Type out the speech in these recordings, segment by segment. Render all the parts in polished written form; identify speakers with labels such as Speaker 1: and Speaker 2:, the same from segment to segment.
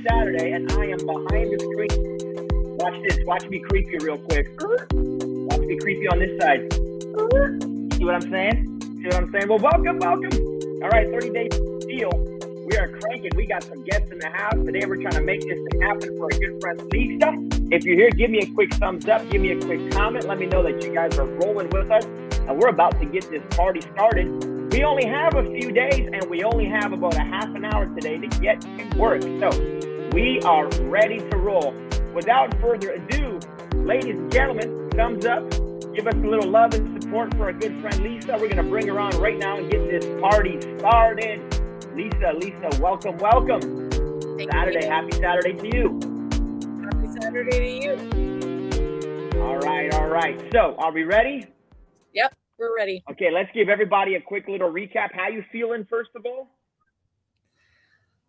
Speaker 1: Saturday, and I am behind the screen. Watch this. Watch me creep you real quick. Watch me creep you on this side. See what I'm saying? See what I'm saying? Well, welcome. All right, 30-day deal. We are cranking. We got some guests in the house. Today we're trying to make this thing happen for our good friend Lisa. If you're here, give me a quick thumbs up. Give me a quick comment. Let me know that you guys are rolling with us. And we're about to get this party started. We only have a few days, and we only have about a half an hour today to get to work. So we are ready to roll. Without further ado, ladies and gentlemen, thumbs up. Give us a little love and support for our good friend Lisa. We're going to bring her on right now and get this party started. Lisa, welcome. Saturday, happy Saturday to you.
Speaker 2: Happy Saturday to you.
Speaker 1: All right. So, are we ready?
Speaker 2: Yep, we're ready.
Speaker 1: Okay, let's give everybody a quick little recap. How you feeling, first of all?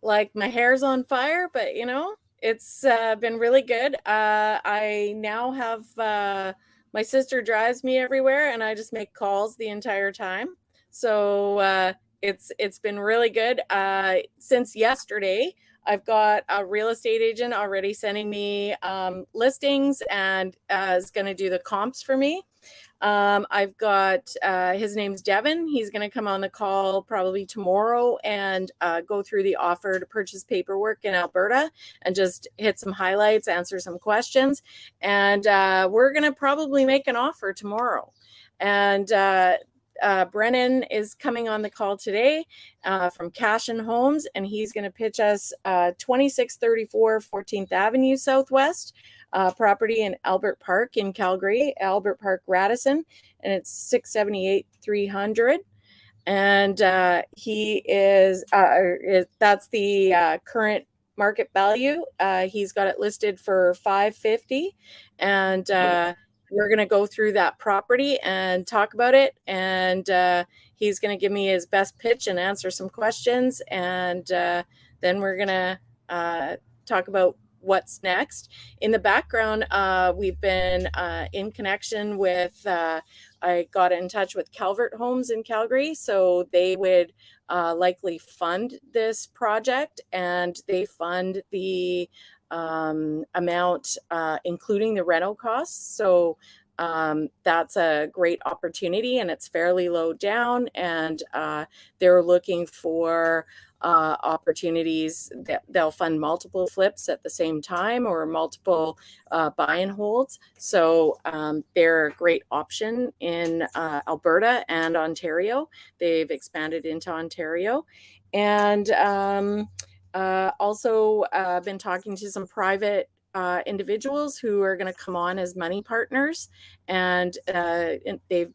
Speaker 2: Like my hair's on fire, but it's been really good. I now have my sister drives me everywhere, and I just make calls the entire time. So it's been really good. Since yesterday, I've got a real estate agent already sending me listings and is going to do the comps for me. I've got his name's Devin. He's going to come on the call probably tomorrow and go through the offer to purchase paperwork in Alberta and just hit some highlights, answer some questions. And we're going to probably make an offer tomorrow. And Brennan is coming on the call today from Cash and Homes, and he's going to pitch us 2634 14th Avenue Southwest. Property in Albert Park in Calgary, Albert Park, Radisson, and it's 678,300. And he is that's the current market value. He's got it listed for 550, and we're going to go through that property and talk about it. And he's going to give me his best pitch and answer some questions, and then we're going to talk about what's next. In the background, we've been in connection with, I got in touch with Calvert Homes in Calgary, so they would likely fund this project, and they fund the amount, including the rental costs. So that's a great opportunity, and it's fairly low down, and they're looking for opportunities that they'll fund multiple flips at the same time or multiple buy and holds. So they're a great option in Alberta and Ontario. They've expanded into Ontario. And also been talking to some private individuals who are going to come on as money partners, and they've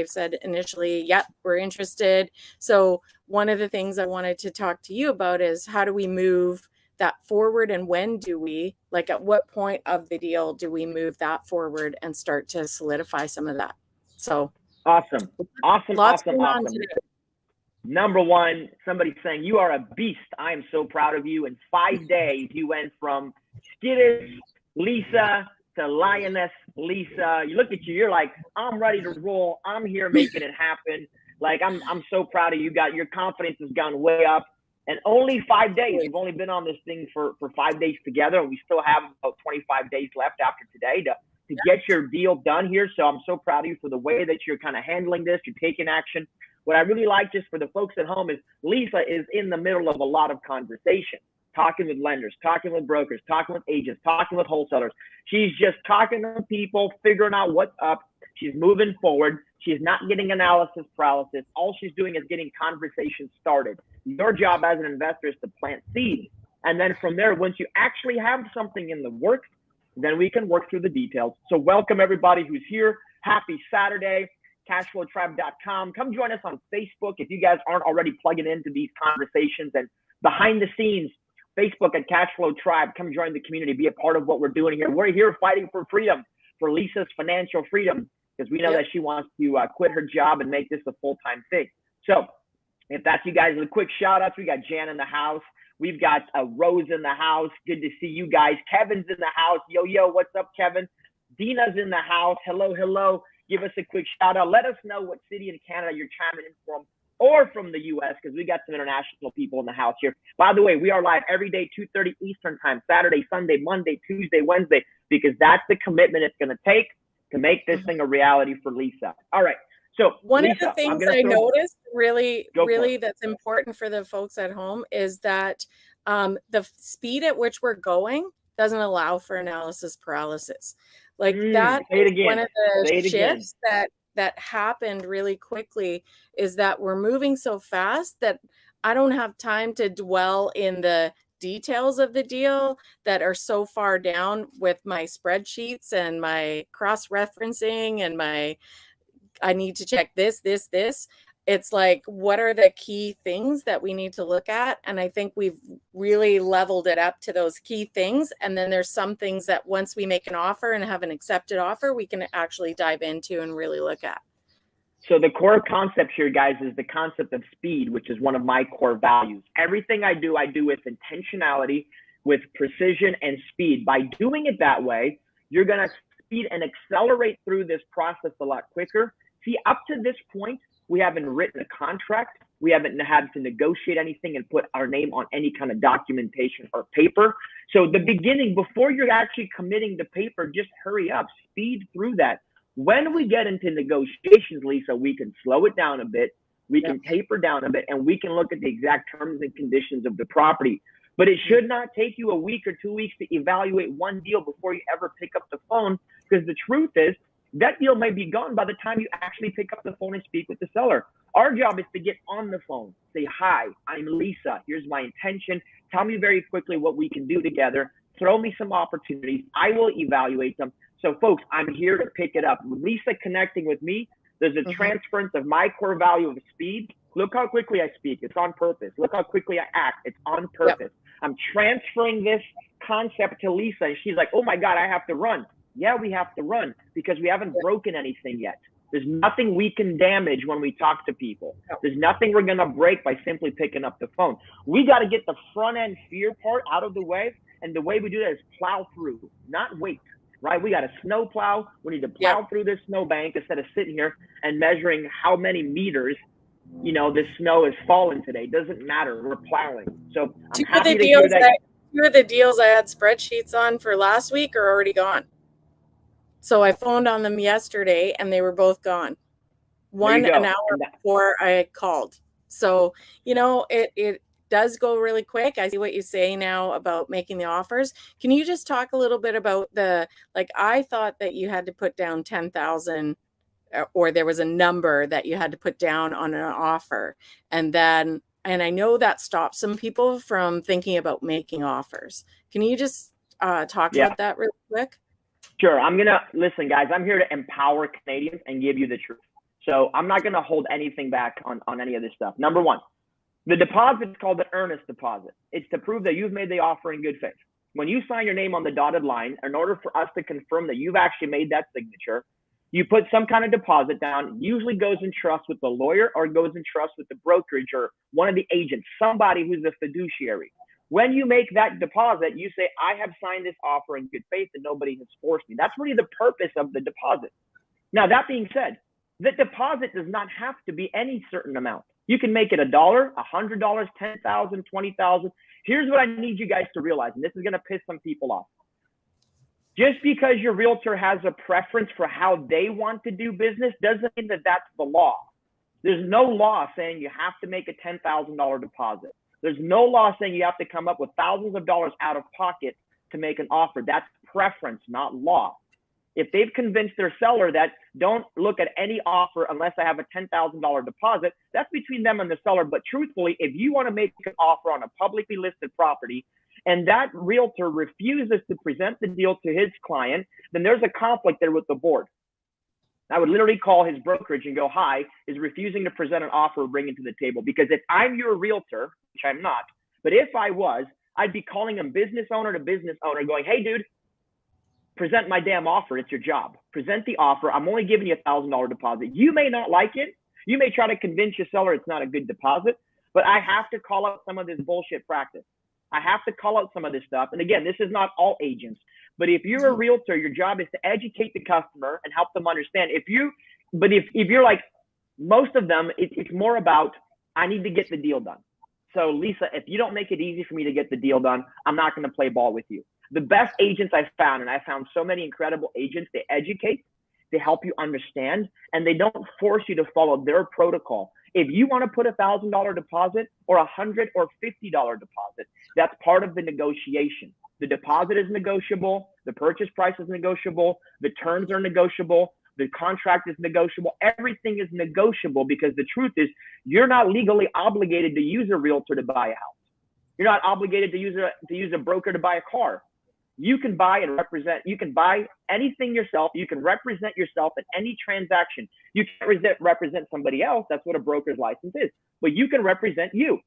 Speaker 2: said initially, yep, we're interested. So one of the things I wanted to talk to you about is how do we move that forward, and when do we, like at what point of the deal do we move that forward and start to solidify some of that? So
Speaker 1: awesome.
Speaker 2: Today.
Speaker 1: Number one, somebody saying you are a beast. I am so proud of you. In 5 days, you went from skittish Lisa to lioness Lisa. You look at you, you're like, I'm ready to roll. I'm here making it happen. Like, I'm so proud of you. Your confidence has gone way up. And only 5 days. We've only been on this thing for 5 days together, and we still have about 25 days left after today to get your deal done here. So I'm so proud of you for the way that you're kind of handling this. You're taking action. What I really like, just for the folks at home, is Lisa is in the middle of a lot of conversation, talking with lenders, talking with brokers, talking with agents, talking with wholesalers. She's just talking to people, figuring out what's up. She's moving forward. She's not getting analysis paralysis. All she's doing is getting conversations started. Your job as an investor is to plant seeds. And then from there, once you actually have something in the works, then we can work through the details. So welcome everybody who's here. Happy Saturday. CashFlowTribe.com. Come join us on Facebook if you guys aren't already plugging into these conversations, and behind the scenes, Facebook at CashFlow Tribe. Come join the community. Be a part of what we're doing here. We're here fighting for freedom, for Lisa's financial freedom, because we know that she wants to quit her job and make this a full-time thing. So if that's you guys, a quick shout outs. We got Jan in the house. We've got Rose in the house. Good to see you guys. Kevin's in the house. Yo, what's up, Kevin? Dina's in the house. Hello. Give us a quick shout out. Let us know what city in Canada you're chiming in from or from the US, because we got some international people in the house here. By the way, we are live every day, 2:30 Eastern time, Saturday, Sunday, Monday, Tuesday, Wednesday, because that's the commitment it's going to take to make this thing a reality for Lisa. All right. So
Speaker 2: one
Speaker 1: Lisa,
Speaker 2: of the things I noticed really that's important for the folks at home is that the speed at which we're going doesn't allow for analysis paralysis. Like that is one of the shifts that happened really quickly, is that we're moving so fast that I don't have time to dwell in the details of the deal that are so far down with my spreadsheets and my cross-referencing and I need to check this. It's like, what are the key things that we need to look at? And I think we've really leveled it up to those key things. And then there's some things that once we make an offer and have an accepted offer, we can actually dive into and really look at.
Speaker 1: So the core concept here, guys, is the concept of speed, which is one of my core values. Everything I do with intentionality, with precision and speed. By doing it that way, you're going to speed and accelerate through this process a lot quicker. See, up to this point, we haven't written a contract. We haven't had to negotiate anything and put our name on any kind of documentation or paper. So the beginning, before you're actually committing to paper, just hurry up, speed through that. When we get into negotiations, Lisa, we can slow it down a bit. We can taper down a bit, and we can look at the exact terms and conditions of the property. But it should not take you a week or 2 weeks to evaluate one deal before you ever pick up the phone, because the truth is that deal may be gone by the time you actually pick up the phone and speak with the seller. Our job is to get on the phone, say, hi, I'm Lisa. Here's my intention. Tell me very quickly what we can do together. Throw me some opportunities. I will evaluate them. So, folks, I'm here to pick it up. With Lisa connecting with me, there's a transference of my core value of speed. Look how quickly I speak. It's on purpose. Look how quickly I act. It's on purpose. I'm transferring this concept to Lisa, and she's like, oh, my God, I have to run. Yeah, we have to run because we haven't broken anything yet. There's nothing we can damage when we talk to people. There's nothing we're going to break by simply picking up the phone. We got to get the front end fear part out of the way. And the way we do that is plow through, not wait, right? We got to snow plow. We need to plow through this snowbank instead of sitting here and measuring how many meters, you know, the snow is falling today. It doesn't matter. We're plowing. So I'm happy to hear that.
Speaker 2: Two of the deals I had spreadsheets on for last week are already gone. So I phoned on them yesterday and they were both gone. One an hour before I called. So, you know, it does go really quick. I see what you say now about making the offers. Can you just talk a little bit about I thought that you had to put down 10,000 or there was a number that you had to put down on an offer. And I know that stops some people from thinking about making offers. Can you just talk about that really quick?
Speaker 1: Sure. Listen, guys, I'm here to empower Canadians and give you the truth. So I'm not going to hold anything back on any of this stuff. Number one, the deposit is called the earnest deposit. It's to prove that you've made the offer in good faith. When you sign your name on the dotted line, in order for us to confirm that you've actually made that signature, you put some kind of deposit down, usually goes in trust with the lawyer or goes in trust with the brokerage or one of the agents, somebody who's a fiduciary. When you make that deposit, you say, I have signed this offer in good faith and nobody has forced me. That's really the purpose of the deposit. Now, that being said, the deposit does not have to be any certain amount. You can make it $1, $100, $10,000, $20,000. Here's what I need you guys to realize, and this is going to piss some people off. Just because your realtor has a preference for how they want to do business doesn't mean that that's the law. There's no law saying you have to make a $10,000 deposit. There's no law saying you have to come up with thousands of dollars out of pocket to make an offer. That's preference, not law. If they've convinced their seller that don't look at any offer unless I have a $10,000 deposit, that's between them and the seller. But truthfully, if you want to make an offer on a publicly listed property and that realtor refuses to present the deal to his client, then there's a conflict there with the board. I would literally call his brokerage and go, hi, is refusing to present an offer or bring it to the table. Because if I'm your realtor, which I'm not, but if I was, I'd be calling him business owner to business owner going, hey, dude, present my damn offer. It's your job. Present the offer. I'm only giving you $1,000 deposit. You may not like it. You may try to convince your seller it's not a good deposit, but I have to call out some of this bullshit practice. I have to call out some of this stuff. And again, this is not all agents. But if you're a realtor, your job is to educate the customer and help them understand. If you're like most of them, it's more about I need to get the deal done. So Lisa, if you don't make it easy for me to get the deal done, I'm not going to play ball with you. The best agents I've found, and I found so many incredible agents, they educate, they help you understand, and they don't force you to follow their protocol. If you want to put $1,000 deposit or $100 or $50 deposit, that's part of the negotiation. The deposit is negotiable. The purchase price is negotiable. The terms are negotiable. The contract is negotiable. Everything is negotiable, because the truth is you're not legally obligated to use a realtor to buy a house. You're not obligated to use a broker to buy a car. You can buy and represent. You can buy anything yourself. You can represent yourself in any transaction. You can't represent somebody else. That's what a broker's license is. But you can represent you.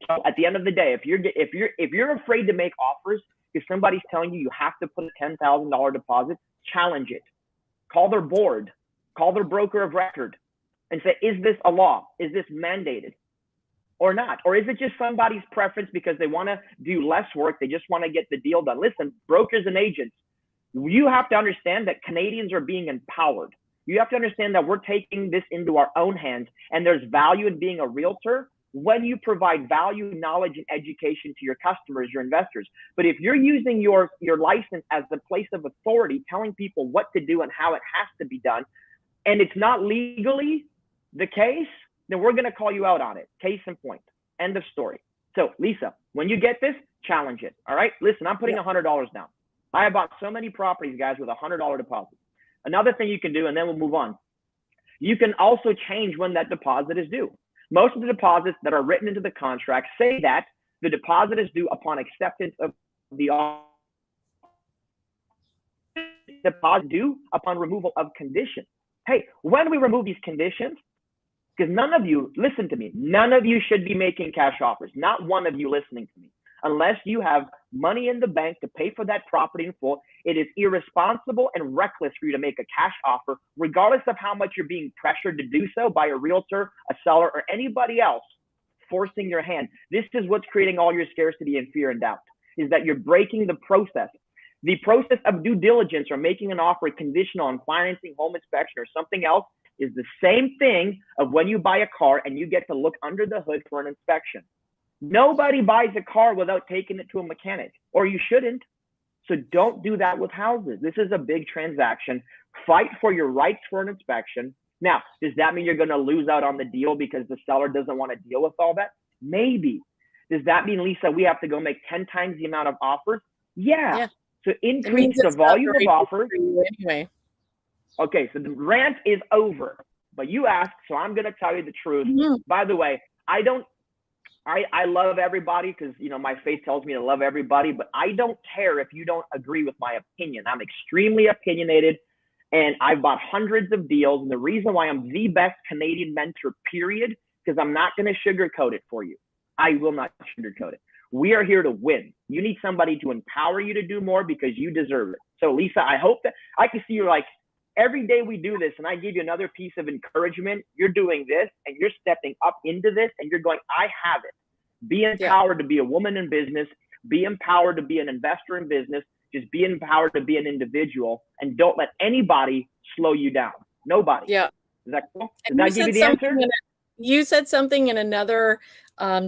Speaker 1: So at the end of the day, if you're afraid to make offers, if somebody's telling you have to put a $10,000 deposit, challenge it. Call their board, call their broker of record, and say, is this a law? Is this mandated or not? Or is it just somebody's preference because they want to do less work? They just want to get the deal done. Listen, brokers and agents, you have to understand that Canadians are being empowered. You have to understand that we're taking this into our own hands, and there's value in being a realtor when you provide value, knowledge, and education to your customers, your investors. But if you're using your license as the place of authority, telling people what to do and how it has to be done, and it's not legally the case, then we're going to call you out on it. Case in point. End of story. So Lisa, when you get this, challenge it. All right. Listen, I'm putting $100 down. I have bought so many properties, guys, with $100 deposit. Another thing you can do, and then we'll move on. You can also change when that deposit is due. Most of the deposits that are written into the contract say that the deposit is due upon acceptance of the offer. Deposit due upon removal of conditions. Hey, when do we remove these conditions? Because none of you, listen to me, none of you should be making cash offers. Not one of you listening to me. Unless you have money in the bank to pay for that property in full, it is irresponsible and reckless for you to make a cash offer, regardless of how much you're being pressured to do so by a realtor, a seller, or anybody else forcing your hand. This is what's creating all your scarcity and fear and doubt, is that you're breaking the process. The process of due diligence or making an offer conditional on financing, home inspection, or something else is the same thing of when you buy a car and you get to look under the hood for an inspection. Nobody buys a car without taking it to a mechanic, or you shouldn't. So don't do that with houses. This is a big transaction. Fight for your rights for an inspection. Now, does that mean you're going to lose out on the deal because the seller doesn't want to deal with all that? Maybe. Does that mean, Lisa, we have to go make 10 times the amount of offers? Yeah. So increase the volume of offers.
Speaker 2: Anyway.
Speaker 1: Okay, so the rant is over. But you asked, so I'm going to tell you the truth. By the way, I love everybody because, you know, my faith tells me to love everybody, but I don't care if you don't agree with my opinion. I'm extremely opinionated, and I've bought hundreds of deals. And the reason why I'm the best Canadian mentor, period, because I'm not going to sugarcoat it for you. I will not sugarcoat it. We are here to win. You need somebody to empower you to do more because you deserve it. So Lisa, I hope that I can see you like, every day we do this and I give you another piece of encouragement, you're doing this and you're stepping up into this and you're going, I have it. Be empowered to be a woman in business. Be empowered to be an investor in business. Just be empowered to be an individual, and don't let anybody slow you down. Nobody.
Speaker 2: Yeah.
Speaker 1: Is that cool? Did that give you the answer?
Speaker 2: You said something in another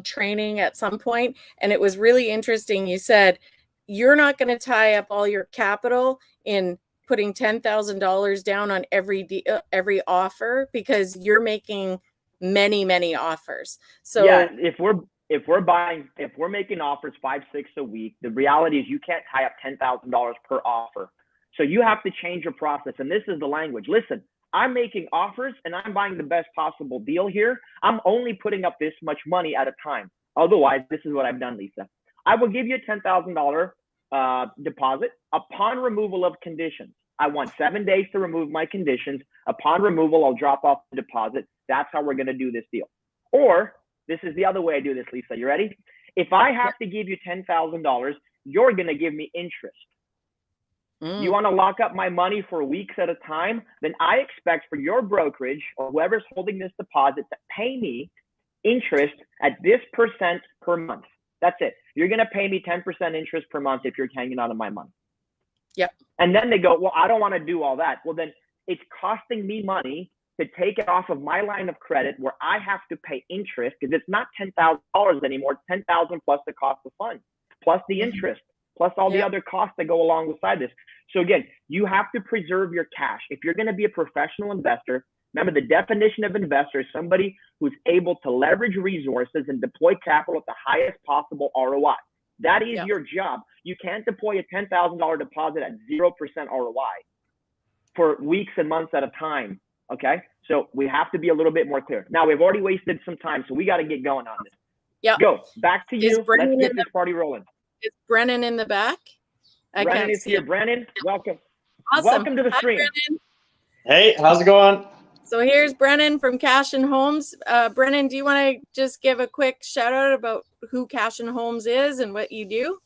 Speaker 2: training at some point, and it was really interesting. You said, you're not going to tie up all your capital in putting $10,000 down on every offer because you're making many offers. So
Speaker 1: yeah, if we're making offers 5-6 a week, the reality is you can't tie up $10,000 per offer. So you have to change your process. And this is the language. Listen, I'm making offers and I'm buying the best possible deal here. I'm only putting up this much money at a time. Otherwise, this is what I've done, Lisa. I will give you a $10,000 deposit upon removal of conditions. I want 7 days to remove my conditions. Upon removal, I'll drop off the deposit. That's how we're going to do this deal. Or this is the other way I do this, Lisa. You ready? If I have to give you $10,000, you're going to give me interest. You want to lock up my money for weeks at a time? Then I expect for your brokerage or whoever's holding this deposit to pay me interest at this percent per month. That's it. You're going to pay me 10% interest per month if you're hanging on to my money.
Speaker 2: Yep.
Speaker 1: And then they go, well, I don't want to do all that. Well, then it's costing me money to take it off of my line of credit where I have to pay interest, because it's not $10,000 anymore. It's $10,000 plus the cost of funds, plus the interest, plus all the other costs that go along beside this. So again, you have to preserve your cash. If you're going to be a professional investor, remember the definition of investor is somebody who's able to leverage resources and deploy capital at the highest possible ROI. That is your job. You can't deploy a $10,000 deposit at 0% ROI for weeks and months at a time. Okay, so we have to be a little bit more clear. Now, we've already wasted some time, so we got to get going on this.
Speaker 2: Yeah.
Speaker 1: Go back to you. Let's get this party rolling.
Speaker 2: Is Brennan in the back?
Speaker 1: Brennan is here. Brennan, welcome.
Speaker 2: Awesome.
Speaker 1: Welcome to the stream.
Speaker 2: Brennan.
Speaker 3: Hey, how's it going?
Speaker 2: So here's Brennan from Cash and Homes. Brennan, do you want to just give a quick shout out about who Cash and Homes is and what you do?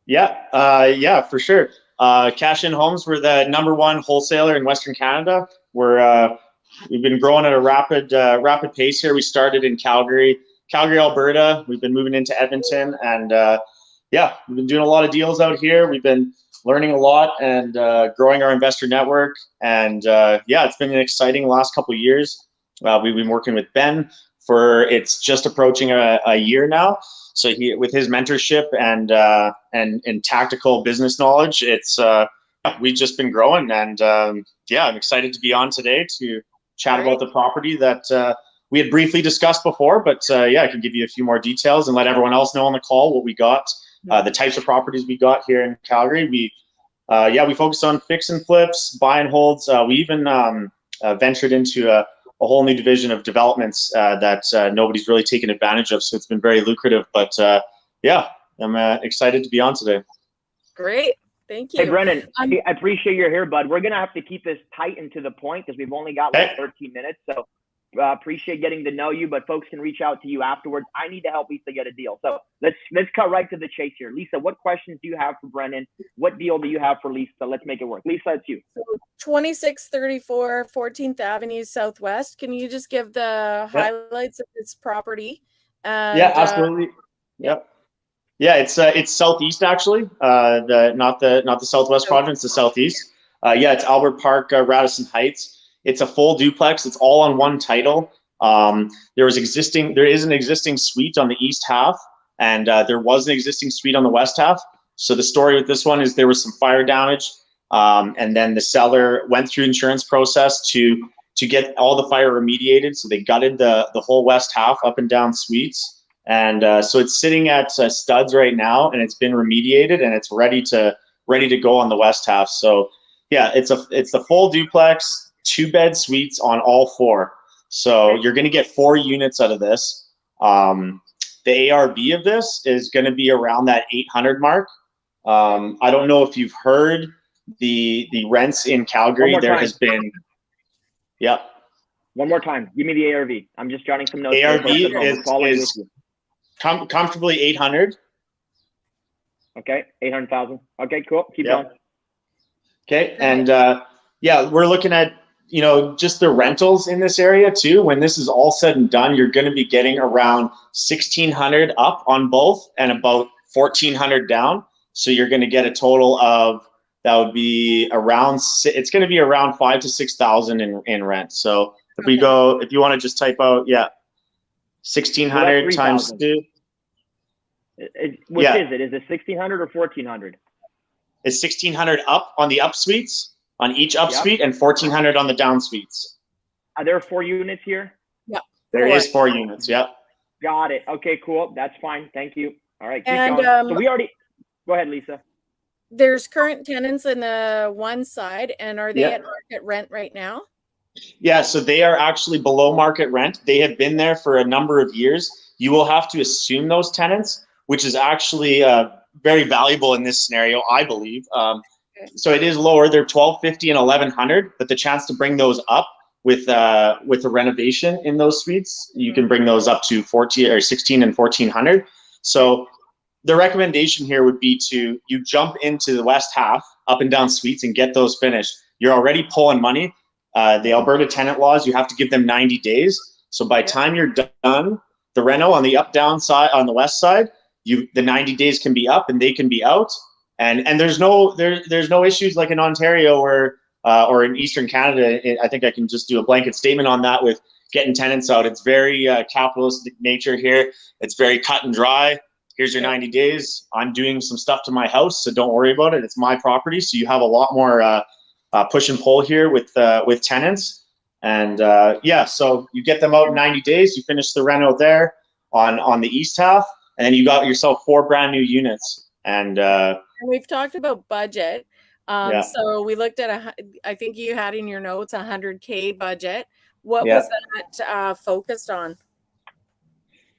Speaker 3: Yeah, for sure. Cash and Homes, we're the #1 wholesaler in Western Canada. We've been growing at a rapid pace here. We started in Calgary, Alberta. We've been moving into Edmonton, and we've been doing a lot of deals out here. We've been learning a lot and growing our investor network. And it's been an exciting last couple of years. We've been working with Ben it's just approaching a year now. So with his mentorship and tactical business knowledge, we've just been growing. And I'm excited to be on today to chat about the property that we had briefly discussed before. But I can give you a few more details and let everyone else know on the call what we got, the types of properties we got here in Calgary. We focus on fix and flips, buy and holds. We even ventured into a whole new division of developments that nobody's really taken advantage of. So it's been very lucrative. But I'm excited to be on today.
Speaker 2: Great. Thank you.
Speaker 1: Hey, Brennan, I appreciate you're here, bud. We're going to have to keep this tight and to the point because we've only got like 13 minutes. So appreciate getting to know you, but folks can reach out to you afterwards. I need to help Lisa get a deal. So let's cut right to the chase here. Lisa, what questions do you have for Brennan? What deal do you have for Lisa? Let's make it work. Lisa, it's you.
Speaker 2: So 2634 14th Avenue Southwest. Can you just give the highlights of this property? And,
Speaker 3: absolutely. Yep. Yeah, it's southeast actually. Not the southwest quadrant, it's the southeast. It's Albert Park, Radisson Heights. It's a full duplex. It's all on one title. There is an existing suite on the east half, and there was an existing suite on the west half. So the story with this one is there was some fire damage, and then the seller went through insurance process to get all the fire remediated. So they gutted the whole west half up and down suites. And so it's sitting at studs right now, and it's been remediated, and it's ready to go on the west half. So it's the full duplex, 2-bed suites on all 4. So you're going to get 4 units out of this. The ARV of this is going to be around that 800 mark. I don't know if you've heard the rents in Calgary. There has been.
Speaker 1: One more time. Give me the ARV. I'm just jotting some notes.
Speaker 3: ARV is comfortably 800.
Speaker 1: Okay, 800,000. Okay, cool. Keep going.
Speaker 3: Okay, and we're looking at just the rentals in this area too. When this is all said and done, you're going to be getting around 1,600 up on both and about 1,400 down. So you're going to get a total of that would be around. It's going to be around 5,000 to 6,000 in rent. So if you want to just type out 1,600 times 2.
Speaker 1: Which is it? Is it 1,600 or 1,400?
Speaker 3: It's 1,600 up on the up suites, on each up suite, and 1,400 on the down suites.
Speaker 1: Are there 4 units here?
Speaker 2: Yeah.
Speaker 3: There is 4 units,
Speaker 1: Got it. Okay, cool. That's fine. Thank you. All right, keep going. So we already, go ahead, Lisa.
Speaker 2: There's current tenants in the one side, and are they at market rent right now?
Speaker 3: Yeah, so they are actually below market rent. They have been there for a number of years. You will have to assume those tenants, which is actually very valuable in this scenario, I believe. So it is lower. They're $1,250 and $1,100, but the chance to bring those up with a renovation in those suites, you can bring those up to $1,600 and $1,400. So the recommendation here would be you jump into the west half, up and down suites, and get those finished. You're already pulling money. The Alberta tenant laws, you have to give them 90 days. So by the time you're done, the reno on the up-down side, on the west side, the 90 days can be up and they can be out. And there's no issues like in Ontario where or in Eastern Canada, I think I can just do a blanket statement on that with getting tenants out. It's very capitalistic nature here. It's very cut and dry. Here's your 90 days. I'm doing some stuff to my house, so don't worry about it. It's my property, so you have a lot more push and pull here with tenants. And so you get them out in 90 days. You finish the reno there on the east half, and then you got yourself 4 brand new units. And
Speaker 2: we've talked about budget. So we looked at I think you had in your notes $100K budget. What was that focused on?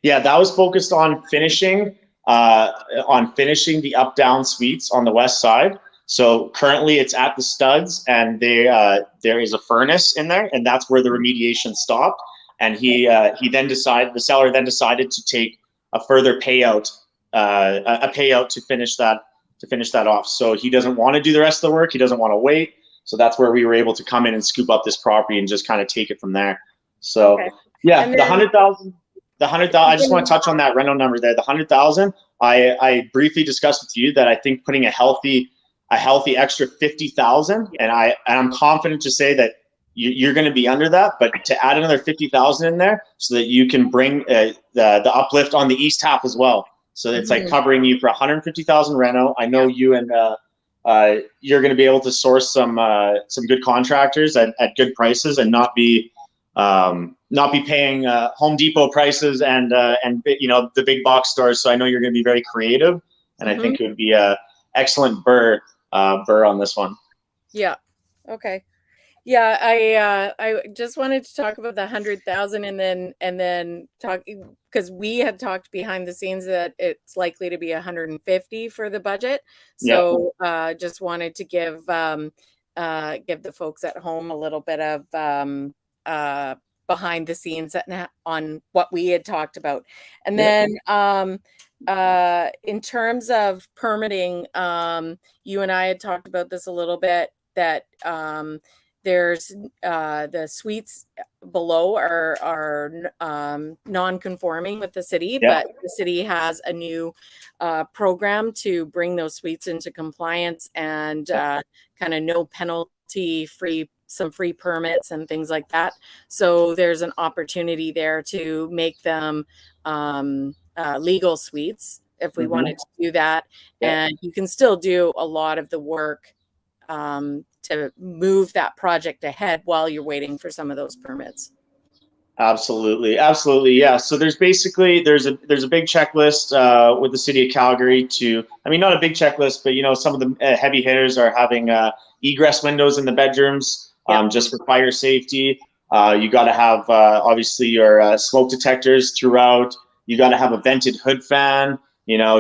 Speaker 3: Yeah, that was focused on finishing the up-down suites on the west side. So currently it's at the studs, and there is a furnace in there, and that's where the remediation stopped. And the seller then decided to take a further payout, to finish that off. So he doesn't want to do the rest of the work. He doesn't want to wait. So that's where we were able to come in and scoop up this property and just kind of take it from there. So the 100,000. I just want to touch on that rental number there. The 100,000. I briefly discussed with you that I think putting a healthy extra 50,000, and I'm confident to say that you're going to be under that, but to add another 50,000 in there so that you can bring the uplift on the east half as well. So it's like covering you for 150,000 reno. I know you and you're going to be able to source some good contractors at good prices and not be paying Home Depot prices and the big box stores. So I know you're going to be very creative, and I think it would be a excellent burr on this one.
Speaker 2: Yeah. Okay. Yeah, I just wanted to talk about the 100,000 and then talk, because we had talked behind the scenes that it's likely to be 150 for the budget. So just wanted to give the folks at home a little bit of behind the scenes on what we had talked about. And then in terms of permitting, you and I had talked about this a little bit, that there's the suites below are non-conforming with the city, but the city has a new program to bring those suites into compliance and kind of no penalty some free permits and things like that. So there's an opportunity there to make them legal suites if we wanted to do that. And you can still do a lot of the work to move that project ahead while you're waiting for some of those permits.
Speaker 3: Absolutely. Yeah. So there's a big checklist with the city of Calgary not a big checklist, but some of the heavy hitters are having egress windows in the bedrooms, just for fire safety. You got to have obviously your smoke detectors throughout. You got to have a vented hood fan.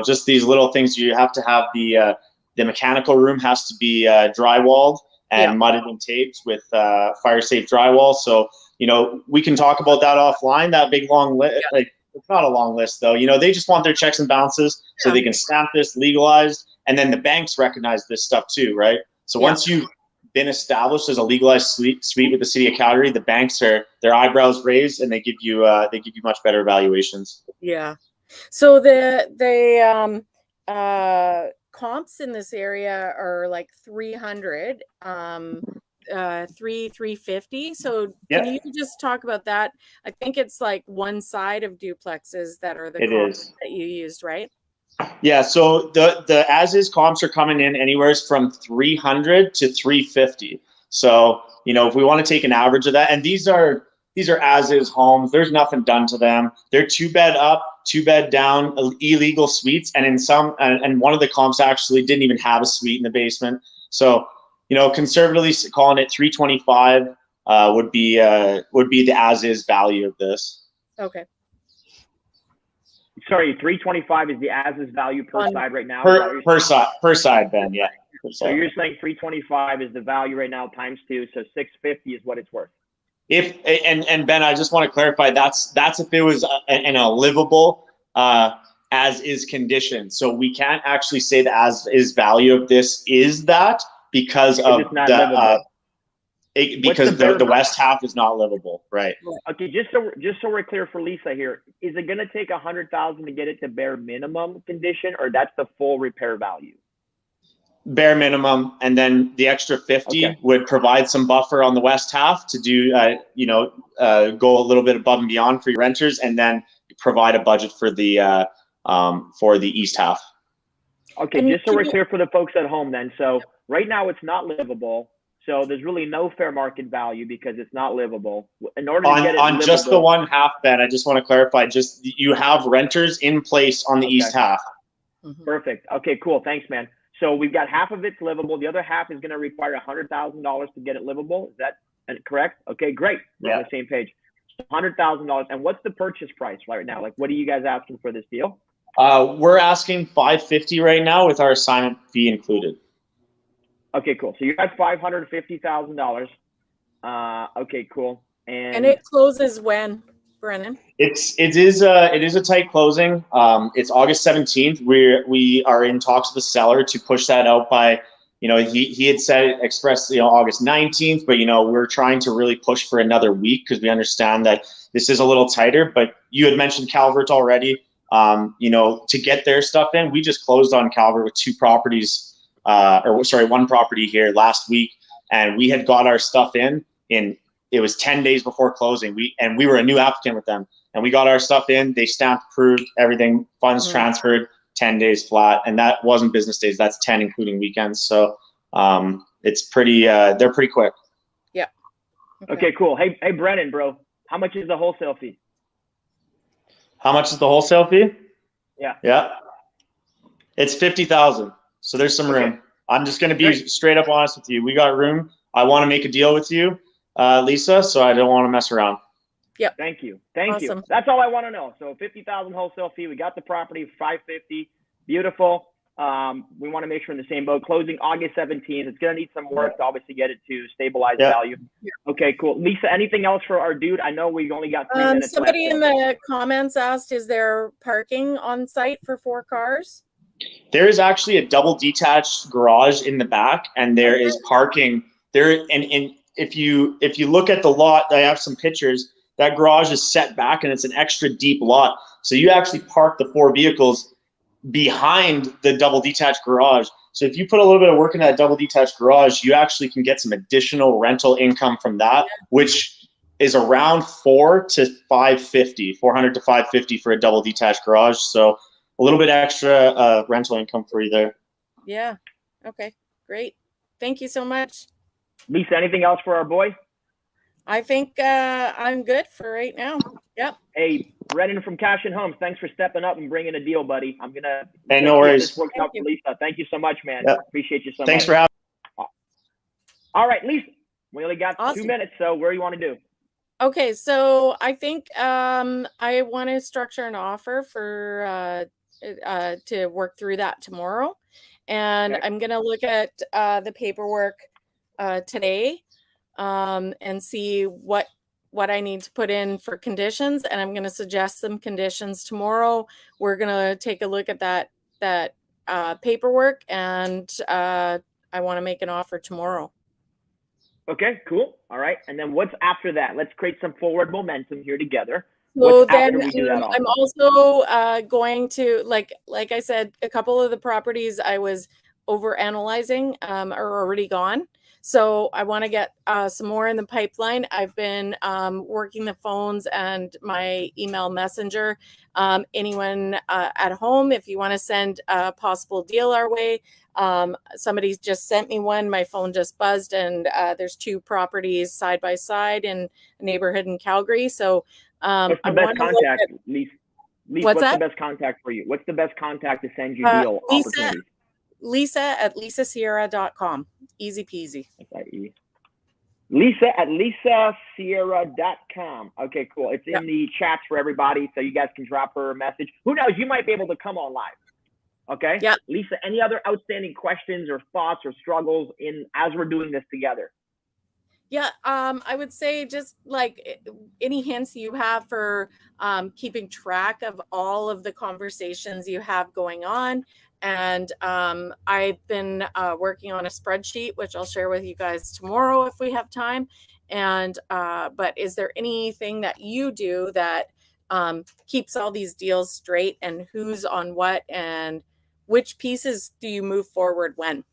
Speaker 3: Just these little things. You have to have the mechanical room has to be drywalled and mudded and taped with fire safe drywall. So, we can talk about that offline, that big long list. Like, it's not a long list though. They just want their checks and balances so they can stamp this legalized. And then the banks recognize this stuff too, right? So once you've been established as a legalized suite with the city of Calgary, the banks their eyebrows raised, and they give you much better valuations. Yeah.
Speaker 2: So the comps in this area are like 300, 350. So can you just talk about that? I think it's like one side of duplexes that are the comps that you used, right?
Speaker 3: Yeah. So the as is comps are coming in anywhere from 300 to 350. So if we want to take an average of that, and these are as is homes. There's nothing done to them. They're 2-bed up, 2-bed down, illegal suites, and and one of the comps actually didn't even have a suite in the basement. So conservatively calling it 325 would be the as is value of this.
Speaker 2: Okay.
Speaker 1: Sorry, 325 is the as is value per side right now.
Speaker 3: Per side, Ben. Yeah.
Speaker 1: So you're saying 325 is the value right now times 2, so 650 is what it's worth.
Speaker 3: And Ben, I just want to clarify, that's if it was in a livable as is condition. So we can't actually say the as is value of this is that because of the west half is not livable, right?
Speaker 1: Okay, just so we're clear for Lisa here, is it going to take 100,000 to get it to bare minimum condition, or that's the full repair value?
Speaker 3: bare minimum, and then the extra 50
Speaker 1: Okay.
Speaker 3: would provide some buffer on the west half to do, go a little bit above and beyond for your renters, and then provide a budget for the east half.
Speaker 1: Okay,
Speaker 2: And
Speaker 1: just so
Speaker 2: can
Speaker 1: we're
Speaker 2: you-
Speaker 1: clear for the folks at home then. So right now it's not livable. So there's really no fair market value because it's not livable. In order to get it
Speaker 3: On
Speaker 1: livable,
Speaker 3: just the one half, Ben, I just want to clarify, just you have renters in place on the
Speaker 1: Okay.
Speaker 3: east half.
Speaker 2: Mhm.
Speaker 1: Perfect. Okay, cool. Thanks, man. So we've got half of it's livable. The other half is going to require $100,000 to get it livable. Is that correct? Okay, great. We're on the same page. $100,000. And what's the purchase price right now? Like, what are you guys asking for this deal?
Speaker 3: We're asking $550 right now with our assignment fee included.
Speaker 1: Okay, cool. So you're at $550,000. Okay, cool.
Speaker 2: And it closes when, Brennan?
Speaker 3: It is a tight closing. It's August 17th. We are in talks with the seller to push that out by, he had expressed August 19th, but we're trying to really push for another week because we understand that this is a little tighter. But you had mentioned Calvert already. To get their stuff in, we just closed on Calvert with one property here last week, and we had got our stuff in. It was 10 days before closing. We were a new applicant with them, and we got our stuff in. They stamped, approved, everything, funds transferred, 10 days flat, and that wasn't business days. That's 10 including weekends. So it's pretty. They're pretty quick.
Speaker 2: Yeah.
Speaker 1: Okay, cool. Hey, Brennan, bro, how much is the wholesale fee?
Speaker 3: How much is the wholesale fee?
Speaker 1: Yeah.
Speaker 3: Yeah. It's $50,000. So there's some room. I'm just going to be straight up honest with you. We got room. I want to make a deal with you, Lisa, so I don't want to mess around.
Speaker 2: Yep.
Speaker 1: Thank you. Thank you.
Speaker 2: Awesome.
Speaker 1: That's all I want to know. So $50,000 wholesale fee. We got the property, $550. Beautiful. We want to make sure in the same boat. Closing August 17th. It's going to need some work to obviously get it to stabilize value. Okay, cool. Lisa, anything else for our dude? I know we've only got 3 minutes
Speaker 2: somebody
Speaker 1: left.
Speaker 2: in the comments asked, is there parking on site for 4 cars?
Speaker 3: There is actually a double detached garage in the back, and there is parking there. And if you look at the lot, I have some pictures. That garage is set back, and it's an extra deep lot. So you actually park the 4 vehicles behind the double detached garage. So if you put a little bit of work in that double detached garage, you actually can get some additional rental income from that, which is around $400 to $550 for a double detached garage. So a little bit extra rental income for you there.
Speaker 2: Yeah. Okay, great. Thank you so much.
Speaker 1: Lisa, anything else for our boy?
Speaker 2: I think I'm good for right now. Yep.
Speaker 1: Hey, Brennan from Cash and Homes, thanks for stepping up and bringing a deal, buddy. I'm going to
Speaker 3: no worries.
Speaker 1: This worked out for Lisa. Thank you so much, man.
Speaker 3: Yep.
Speaker 1: Appreciate you so much.
Speaker 3: Thanks for having me.
Speaker 1: All right, Lisa, we only got
Speaker 2: Awesome.
Speaker 1: 2 minutes, so what do you want to do?
Speaker 2: Okay, so I think I want to structure an offer for to work through that tomorrow. And I'm going to look at the paperwork today and see what I need to put in for conditions, and I'm going to suggest some conditions tomorrow. We're going to take a look at that paperwork, and I want to make an offer tomorrow.
Speaker 1: Okay, cool. All right. And then what's after that? Let's create some forward momentum here together.
Speaker 2: So then I'm also going to, like I said, a couple of the properties I was over analyzing are already gone. So I want to get some more in the pipeline. I've been working the phones and my email messenger. Anyone at home, if you want to send a possible deal our way, somebody's just sent me one. My phone just buzzed, and there's 2 properties side by side in a neighborhood in Calgary. So
Speaker 1: what's the best contact, Lisa? What's the best contact for you? What's the best contact to send you deal opportunities?
Speaker 2: Lisa at lisasierra.com. Easy peasy.
Speaker 1: Lisa at lisasierra.com. Okay, cool. It's in the chats for everybody, so you guys can drop her a message. Who knows? You might be able to come on live. Okay?
Speaker 2: Yeah.
Speaker 1: Lisa, any other outstanding questions or thoughts or struggles as we're doing this together?
Speaker 2: Yeah, I would say just like any hints you have for keeping track of all of the conversations you have going on. And I've been working on a spreadsheet, which I'll share with you guys tomorrow if we have time. And but is there anything that you do that keeps all these deals straight, and who's on what, and which pieces do you move forward when?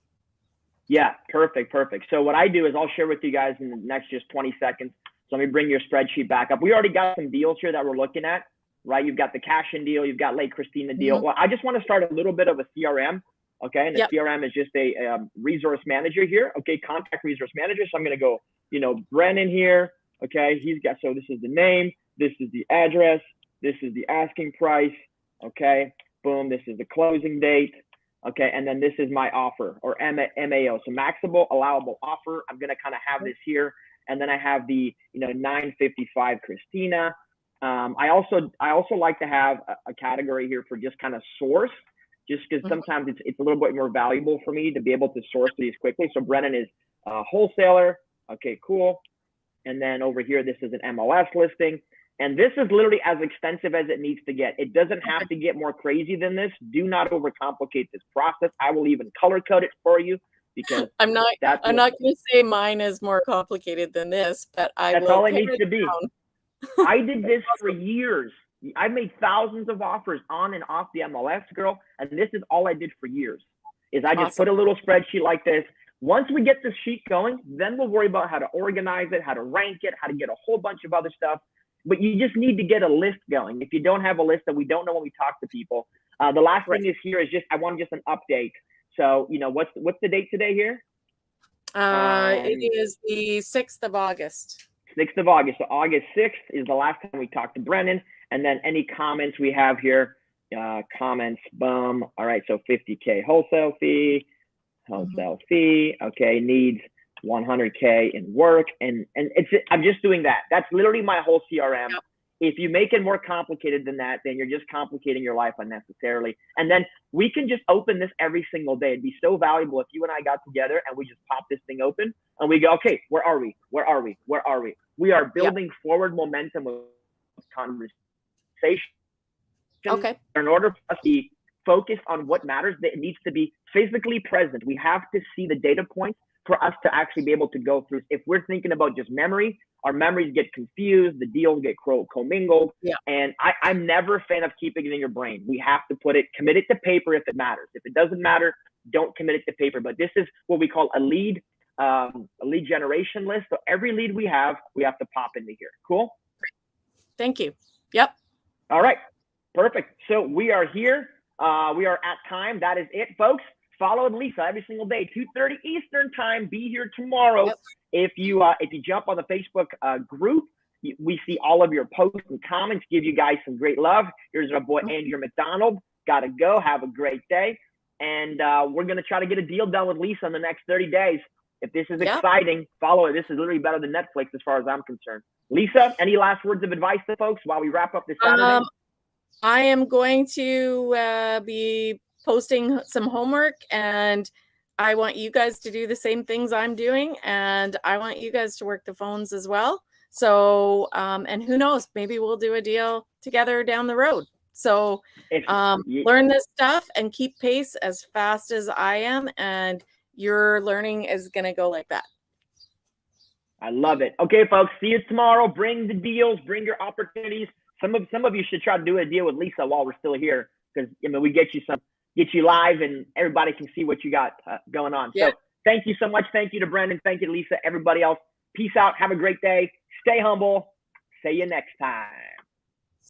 Speaker 1: Yeah, perfect. So what I do is I'll share with you guys in the next just 20 seconds. So let me bring your spreadsheet back up. We already got some deals here that we're looking at, right? You've got the cash-in deal. You've got Lake Christina deal.
Speaker 2: Mm-hmm.
Speaker 1: Well, I just want to start a little bit of a CRM, okay? And the
Speaker 2: Yep.
Speaker 1: CRM is just a resource manager here, okay? Contact resource manager. So I'm going to go, Brennan here, okay? So this is the name. This is the address. This is the asking price, okay? Boom, this is the closing date. Okay, and then this is my offer, or MAO, so maximum allowable offer. I'm gonna kind of have this here, and then I have the 955 Christina. I also like to have a category here for just kind of source, just because sometimes it's a little bit more valuable for me to be able to source these quickly. So Brennan is a wholesaler. Okay, cool. And then over here, this is an MLS listing. And this is literally as extensive as it needs to get. It doesn't have to get more crazy than this. Do not overcomplicate this process. I will even color code it for you because
Speaker 2: I'm not going to say mine is more complicated than this, but
Speaker 1: that's all it needs to be. I did this for years. I made thousands of offers on and off the MLS, girl, and this is all I did for years. Is I just put a little spreadsheet like this. Once we get this sheet going, then we'll worry about how to organize it, how to rank it, how to get a whole bunch of other stuff. But you just need to get a list going. If you don't have a list, that we don't know when we talk to people. The last thing is here is I want just an update. So, what's the date today here?
Speaker 2: It is the 6th of August.
Speaker 1: 6th of August. So August 6th is the last time we talked to Brennan. And then any comments we have here, comments, boom. All right, so $50K wholesale fee. Okay, needs 100K in work, and I'm just doing that. That's literally my whole CRM. Yep. If you make it more complicated than that, then you're just complicating your life unnecessarily. And then we can just open this every single day. It'd be so valuable if you and I got together and we just pop this thing open and we go, okay, where are we? We are building forward momentum with conversation.
Speaker 2: Okay.
Speaker 1: In order for us to be focused on what matters, it needs to be physically present. We have to see the data points for us to actually be able to go through. If we're thinking about just memory, our memories get confused, the deals get commingled. Yeah. And I'm never a fan of keeping it in your brain. We have to commit it to paper if it matters. If it doesn't matter, don't commit it to paper. But this is what we call a lead generation list. So every lead we have to pop into here. Cool?
Speaker 2: Thank you. Yep.
Speaker 1: All right. Perfect. So we are here. We are at time. That is it, folks. Follow Lisa every single day, 2:30 Eastern time. Be here tomorrow. Yep. If you jump on the Facebook group, we see all of your posts and comments. Give you guys some great love. Here's our boy Andrew McDonald. Gotta go. Have a great day. And we're gonna try to get a deal done with Lisa in the next 30 days. If this is exciting, follow it. This is literally better than Netflix as far as I'm concerned. Lisa, any last words of advice to folks while we wrap up this Saturday?
Speaker 2: I am going to be posting some homework, and I want you guys to do the same things I'm doing, and I want you guys to work the phones as well. So, and who knows, maybe we'll do a deal together down the road. So learn this stuff and keep pace as fast as I am, and your learning is going to go like that.
Speaker 1: I love it. Okay, folks, see you tomorrow. Bring the deals, bring your opportunities. Some of you should try to do a deal with Lisa while we're still here, because we get you live and everybody can see what you got going on. Yeah. So thank you so much. Thank you to Brendan. Thank you to Lisa. Everybody else, peace out. Have a great day. Stay humble. See you next time.